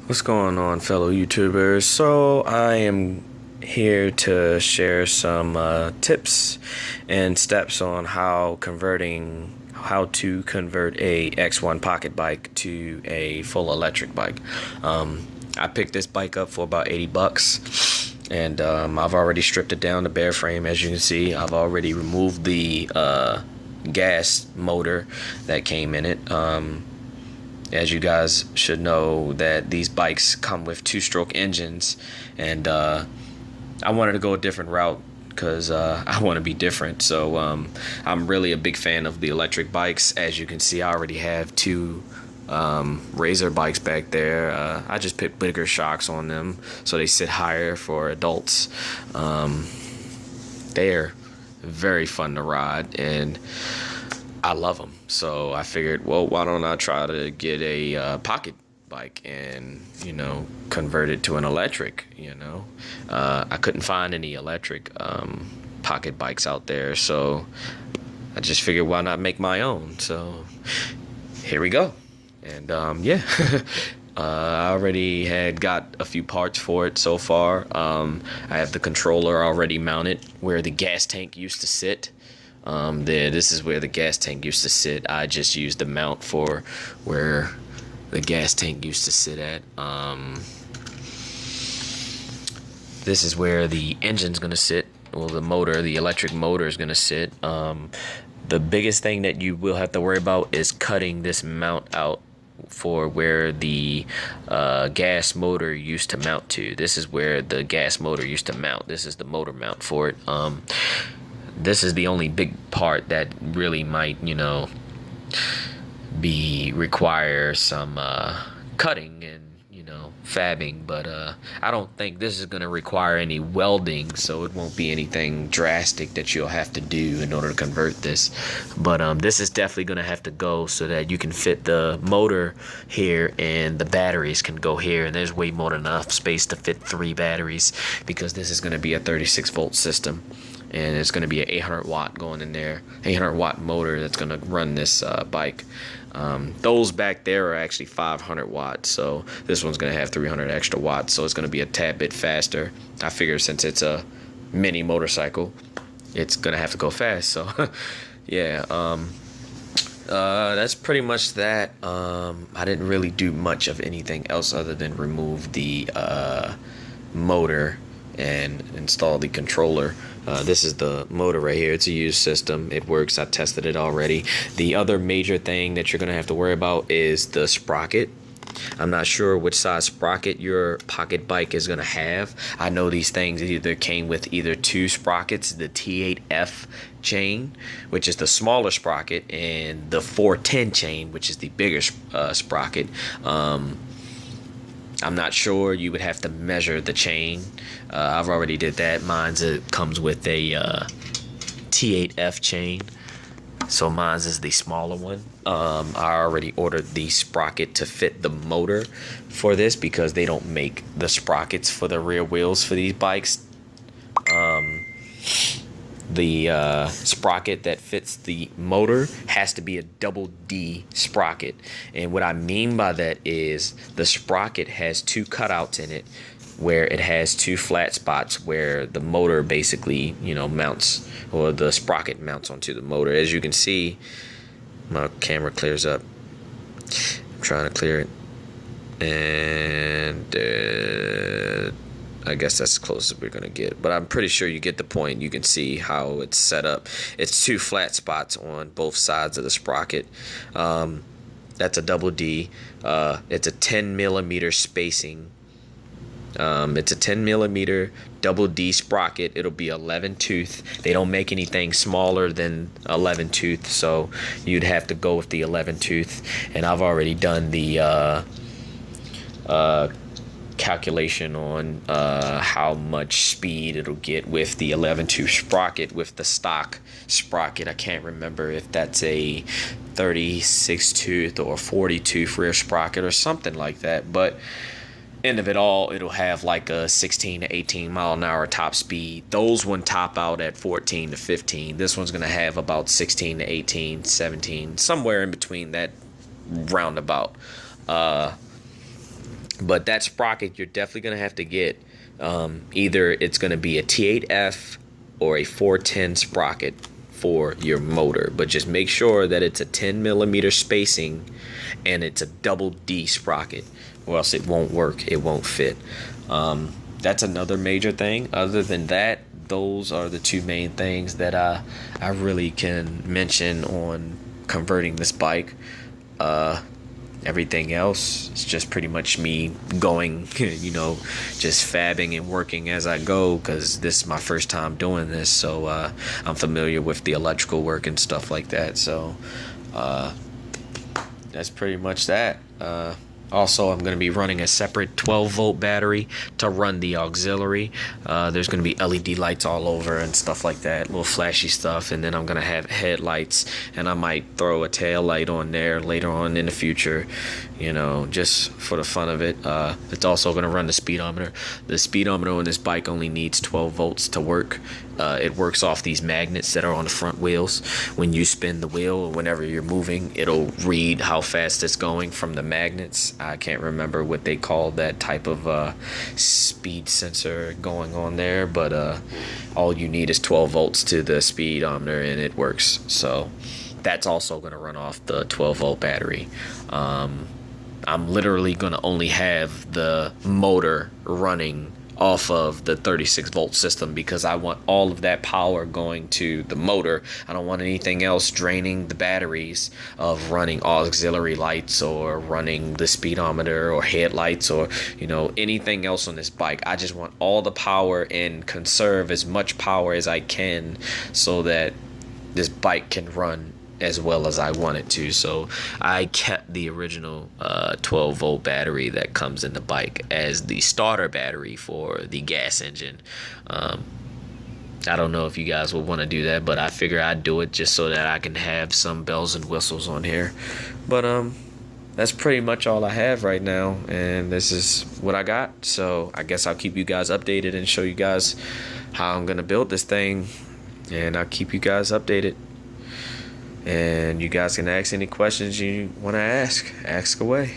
What's going on, fellow YouTubers? So I am here to share some tips and steps on how to convert a X1 pocket bike to a full electric bike. I picked this bike up for about 80 bucks, and I've already stripped it down to bare frame. As you can see, I've already removed the gas motor that came in it. As you guys should know, that these bikes come with two-stroke engines, and I wanted to go a different route because I want to be different. So I'm really a big fan of the electric bikes. As you can see, I already have two Razor bikes back there. I just put bigger shocks on them so they sit higher for adults. They're very fun to ride, and I love them. So I figured, well, why don't I try to get a pocket bike and, convert it to an electric. I couldn't find any electric pocket bikes out there, so I just figured, why not make my own? So here we go. And yeah. I already had got a few parts for it so far. I have the controller already mounted where the gas tank used to sit. This is where the gas tank used to sit. I just used the mount for where the gas tank used to sit at. This is where the engine's gonna sit. Well, the electric motor is gonna sit. The biggest thing that you will have to worry about is cutting this mount out for where the gas motor used to mount to. This is where the gas motor used to mount. This is the motor mount for it. This is the only big part that really might, require some cutting and, fabbing, but I don't think this is going to require any welding, so it won't be anything drastic that you'll have to do in order to convert this. But this is definitely going to have to go so that you can fit the motor here and the batteries can go here, and there's way more than enough space to fit 3 batteries because this is going to be a 36 volt system. And it's going to be an 800 watt going in there, 800 watt motor that's going to run this bike. Those back there are actually 500 watts, so this one's going to have 300 extra watts, so it's going to be a tad bit faster. I figure since it's a mini motorcycle, it's going to have to go fast. So yeah, that's pretty much that. I didn't really do much of anything else other than remove the motor and install the controller. This is the motor right here. It's a used system. It works. I tested it already. The other major thing that you're going to have to worry about is the sprocket. I'm not sure which size sprocket your pocket bike is going to have. I know these things either came with either 2 sprockets, the T8F chain, which is the smaller sprocket, and the 410 chain, which is the bigger sprocket. I'm not sure. You would have to measure the chain. I've already did that. Mine's comes with a T8F chain, so mine's is the smaller one. I already ordered the sprocket to fit the motor for this because they don't make the sprockets for the rear wheels for these bikes. The sprocket that fits the motor has to be a double D sprocket, and what I mean by that is the sprocket has 2 cutouts in it where it has 2 flat spots where the motor basically mounts, or the sprocket mounts onto the motor. As you can see, my camera clears up. I'm trying to clear it, and I guess that's as close as we're gonna get, but I'm pretty sure you get the point. You can see how it's set up. It's 2 flat spots on both sides of the sprocket. That's a double D. It's a 10 millimeter spacing. It's a 10 millimeter double D sprocket. It'll be 11 tooth. They don't make anything smaller than 11 tooth, so you'd have to go with the 11 tooth. And I've already done the calculation on how much speed it'll get with the 11 tooth sprocket. With the stock sprocket, I can't remember if that's a 36 tooth or 40 tooth rear sprocket or something like that, but end of it all, it'll have like a 16 to 18 mile an hour top speed. Those one top out at 14 to 15. This one's gonna have about 16 to 18, 17, somewhere in between that roundabout. But that sprocket, you're definitely going to have to get either it's going to be a T8F or a 410 sprocket for your motor. But just make sure that it's a 10 millimeter spacing and it's a double D sprocket, or else it won't work. It won't fit. That's another major thing. Other than that, those are the two main things that I really can mention on converting this bike. Everything else is just pretty much me going, just fabbing and working as I go, because this is my first time doing this. So I'm familiar with the electrical work and stuff like that. So that's pretty much that. Also, I'm going to be running a separate 12-volt battery to run the auxiliary. There's going to be LED lights all over and stuff like that, little flashy stuff. And then I'm going to have headlights, and I might throw a tail light on there later on in the future, just for the fun of it. It's also going to run the speedometer. The speedometer on this bike only needs 12 volts to work. It works off these magnets that are on the front wheels. When you spin the wheel or whenever you're moving, it'll read how fast it's going from the magnets. I can't remember what they call that type of speed sensor going on there, but all you need is 12 volts to the speedometer and it works. So that's also going to run off the 12-volt battery. I'm literally going to only have the motor running off of the 36-volt system because I want all of that power going to the motor. I don't want anything else draining the batteries of running auxiliary lights or running the speedometer or headlights or anything else on this bike. I just want all the power and conserve as much power as I can so that this bike can run as well as I want it to. So I kept the original 12-volt battery that comes in the bike as the starter battery for the gas engine. I don't know if you guys would want to do that, but I figure I'd do it just so that I can have some bells and whistles on here. But that's pretty much all I have right now, and this is what I got. So I guess I'll keep you guys updated and show you guys how I'm gonna build this thing, and I'll keep you guys updated. And you guys can ask any questions you want to ask away.